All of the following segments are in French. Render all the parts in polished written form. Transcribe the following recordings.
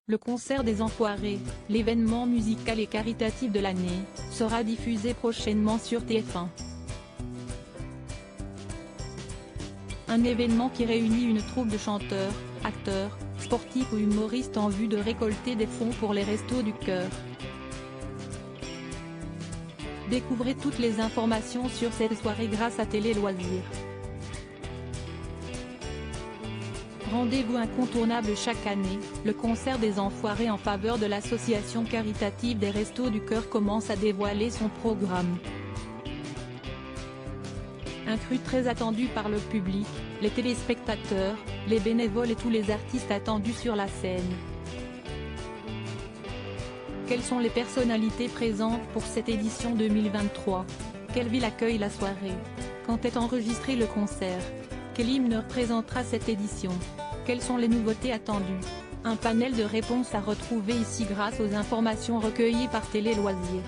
Le concert des Enfoirés, l'événement musical et caritatif de l'année, sera diffusé prochainement sur TF1. Un événement qui réunit une troupe de chanteurs, acteurs, sportifs ou humoristes en vue de récolter des fonds pour les Restos du Cœur. Découvrez toutes les informations sur cette soirée grâce à Télé Loisirs. Rendez-vous incontournable chaque année, le concert des Enfoirés en faveur de l'association caritative des Restos du Cœur commence à dévoiler son programme. Un cru très attendu par le public, les téléspectateurs, les bénévoles et tous les artistes attendus sur la scène. Quelles sont les personnalités présentes pour cette édition 2023? Quelle ville accueille la soirée? Quand est enregistré le concert? Quel hymne représentera cette édition? Quelles sont les nouveautés attendues? Un panel de réponses à retrouver ici grâce aux informations recueillies par Télé Loisirs.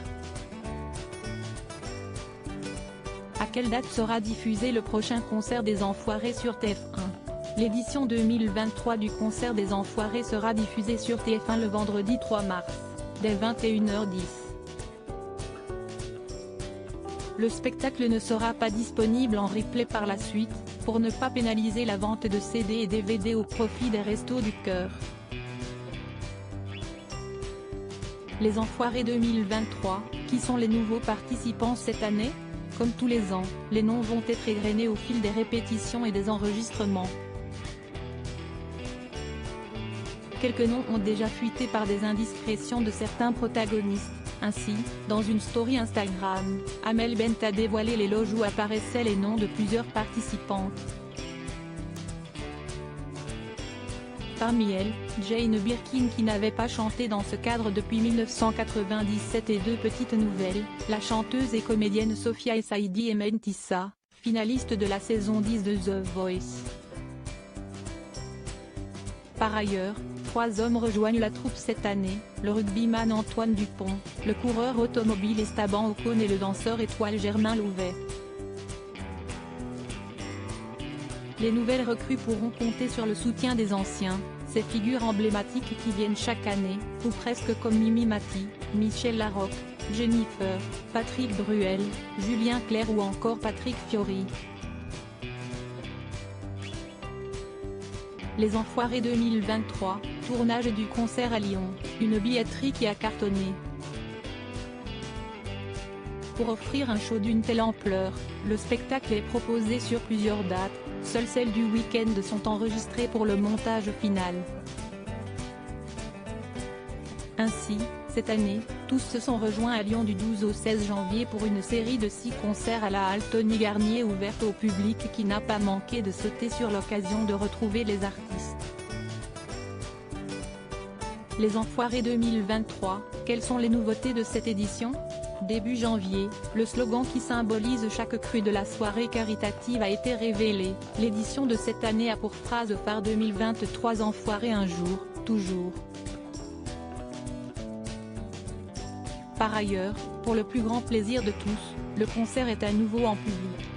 À quelle date sera diffusé le prochain concert des Enfoirés sur TF1? L'édition 2023 du concert des Enfoirés sera diffusée sur TF1 le vendredi 3 mars, dès 21h10. Le spectacle ne sera pas disponible en replay par la suite, pour ne pas pénaliser la vente de CD et DVD au profit des Restos du Cœur. Les Enfoirés 2023, qui sont les nouveaux participants cette année? Comme tous les ans, les noms vont être égrenés au fil des répétitions et des enregistrements. Quelques noms ont déjà fuité par des indiscrétions de certains protagonistes. Ainsi, dans une story Instagram, Amel Bent a dévoilé les loges où apparaissaient les noms de plusieurs participantes. Parmi elles, Jane Birkin qui n'avait pas chanté dans ce cadre depuis 1997 et deux petites nouvelles, la chanteuse et comédienne Sophia Essaidi et Mentissa, finaliste de la saison 10 de The Voice. Par ailleurs, 3 hommes rejoignent la troupe cette année, le rugbyman Antoine Dupont, le coureur automobile Esteban Ocon et le danseur étoile Germain Louvet. Les nouvelles recrues pourront compter sur le soutien des anciens, ces figures emblématiques qui viennent chaque année, ou presque comme Mimi Mati, Michel Larocque, Jennifer, Patrick Bruel, Julien Clerc ou encore Patrick Fiori. Les Enfoirés 2023, tournage du concert à Lyon, une billetterie qui a cartonné. Pour offrir un show d'une telle ampleur, le spectacle est proposé sur plusieurs dates, seules celles du week-end sont enregistrées pour le montage final. Ainsi, cette année, tous se sont rejoints à Lyon du 12 au 16 janvier pour une série de 6 concerts à la halle Tony Garnier ouverte au public qui n'a pas manqué de sauter sur l'occasion de retrouver les artistes. Les Enfoirés 2023, quelles sont les nouveautés de cette édition? Début janvier, le slogan qui symbolise chaque crue de la soirée caritative a été révélé. L'édition de cette année a pour phrase phare 2023 Enfoirés un jour, toujours. Par ailleurs, pour le plus grand plaisir de tous, le concert est à nouveau en public.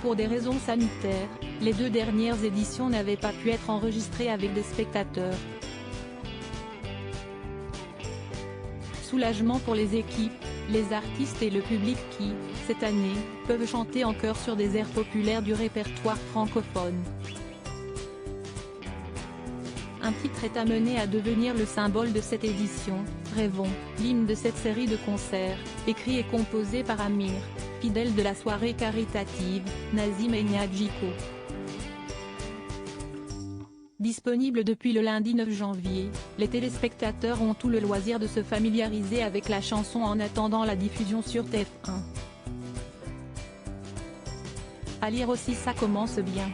Pour des raisons sanitaires, les 2 dernières éditions n'avaient pas pu être enregistrées avec des spectateurs. Soulagement pour les équipes, les artistes et le public qui, cette année, peuvent chanter en chœur sur des airs populaires du répertoire francophone. Un titre est amené à devenir le symbole de cette édition, Rêvons, l'hymne de cette série de concerts, écrit et composé par Amir, fidèle de la soirée caritative, Nazim et Niadjiko. Disponible depuis le lundi 9 janvier, les téléspectateurs ont tout le loisir de se familiariser avec la chanson en attendant la diffusion sur TF1. À lire aussi ça commence bien.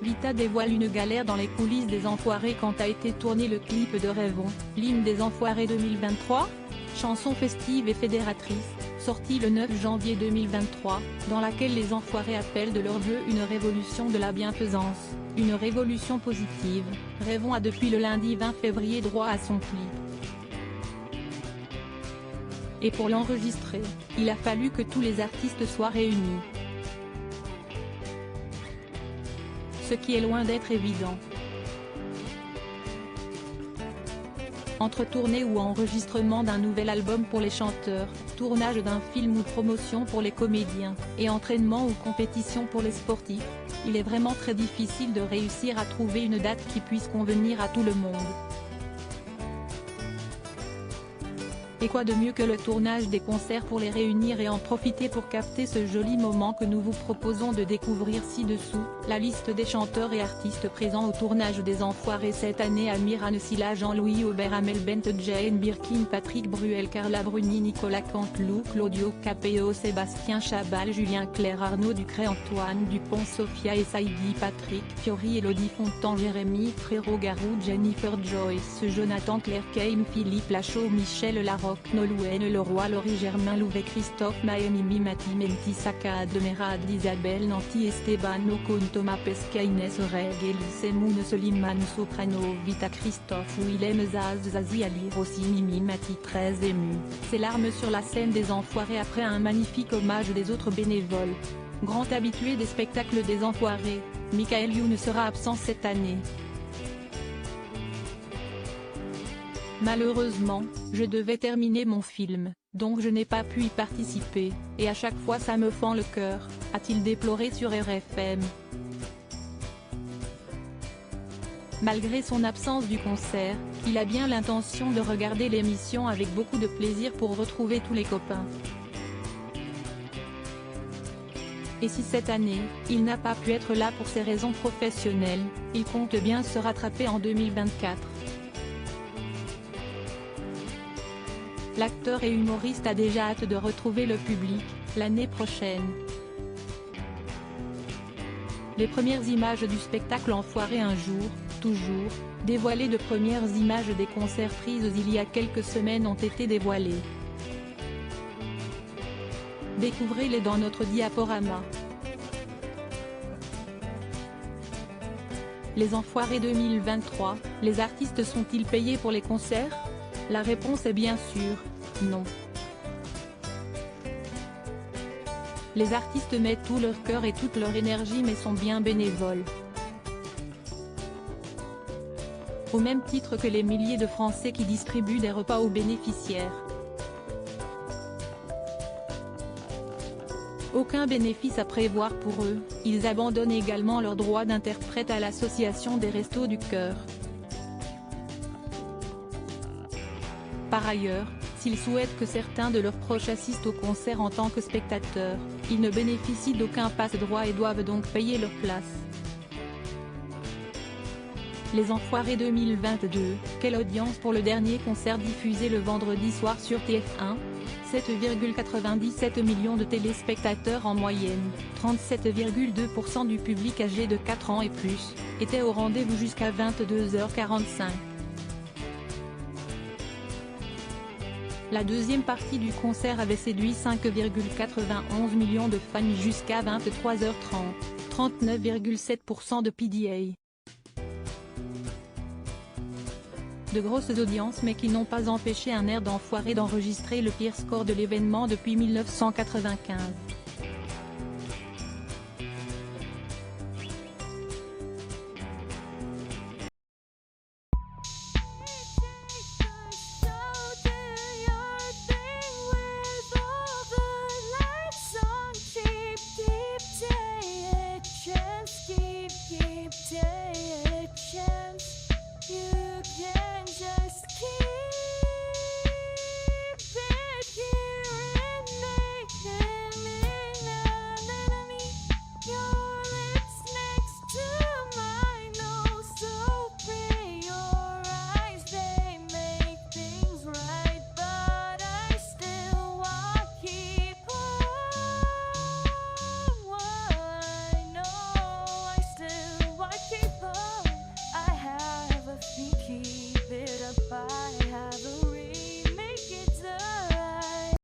Vita dévoile une galère dans les coulisses des Enfoirés quand a été tourné le clip de Rêvons, l'hymne des Enfoirés 2023, chanson festive et fédératrice, sortie le 9 janvier 2023, dans laquelle les Enfoirés appellent de leur vœu une révolution de la bienfaisance, une révolution positive. Rêvons a depuis le lundi 20 février droit à son clip. Et pour l'enregistrer, il a fallu que tous les artistes soient réunis. ce qui est loin d'être évident. Entre tournée ou enregistrement d'un nouvel album pour les chanteurs, tournage d'un film ou promotion pour les comédiens, et entraînement ou compétition pour les sportifs, il est vraiment très difficile de réussir à trouver une date qui puisse convenir à tout le monde. Et quoi de mieux que le tournage des concerts pour les réunir et en profiter pour capter ce joli moment que nous vous proposons de découvrir ci-dessous, la liste des chanteurs et artistes présents au tournage des Enfoirés cette année: Amir Ancilla, Jean-Louis Aubert, Amel Bent, Jane Birkin, Patrick Bruel, Carla Bruni, Nicolas Canteloup, Claudio Capéo, Sébastien Chabal, Julien Clerc, Arnaud Ducret, Antoine Dupont, Sophia et Saïdi, Patrick Fiori, Elodie Fontan, Jérémy Frérot, Garou, Jennifer Joyce, Jonathan Claire, Kane, Philippe Lachaud, Michel Larocque, Nolwenn Leroy, Laurie Germain Louvet, Christophe Maënimi, Mati Menti, Saka Demerad, Isabelle Nanty, Esteban Ocon, Thomas Pesca, Inès Reg, Elise Moon, Soliman Soprano, Vita, Christophe Willem, Zaz, Zazie Ali, Rossi, Mimi Mati, très ému. Ses larmes sur la scène des Enfoirés après un magnifique hommage des autres bénévoles. Grand habitué des spectacles des Enfoirés, Michael Youn sera absent cette année. Malheureusement, je devais terminer mon film, donc je n'ai pas pu y participer, et à chaque fois ça me fend le cœur, a-t-il déploré sur RFM. Malgré son absence du concert, il a bien l'intention de regarder l'émission avec beaucoup de plaisir pour retrouver tous les copains. Et si cette année, il n'a pas pu être là pour ses raisons professionnelles, il compte bien se rattraper en 2024. L'acteur et humoriste a déjà hâte de retrouver le public, l'année prochaine. Les premières images du spectacle Enfoirés un jour, toujours, dévoilées, de premières images des concerts prises il y a quelques semaines ont été dévoilées. Découvrez-les dans notre diaporama. Les Enfoirés 2023, les artistes sont-ils payés pour les concerts? La réponse est bien sûr, non. Les artistes mettent tout leur cœur et toute leur énergie mais sont bien bénévoles. Au même titre que les milliers de Français qui distribuent des repas aux bénéficiaires. Aucun bénéfice à prévoir pour eux, ils abandonnent également leurs droits d'interprète à l'association des Restos du Cœur. Par ailleurs, s'ils souhaitent que certains de leurs proches assistent au concert en tant que spectateurs, ils ne bénéficient d'aucun passe-droit et doivent donc payer leur place. Les Enfoirés 2022, quelle audience pour le dernier concert diffusé le vendredi soir sur TF1 ? 7,97 millions de téléspectateurs en moyenne, 37,2% du public âgé de 4 ans et plus, était au rendez-vous jusqu'à 22h45. La deuxième partie du concert avait séduit 5,91 millions de fans jusqu'à 23h30, 39,7% de PDA. De grosses audiences mais qui n'ont pas empêché un air d'enfoiré d'enregistrer le pire score de l'événement depuis 1995.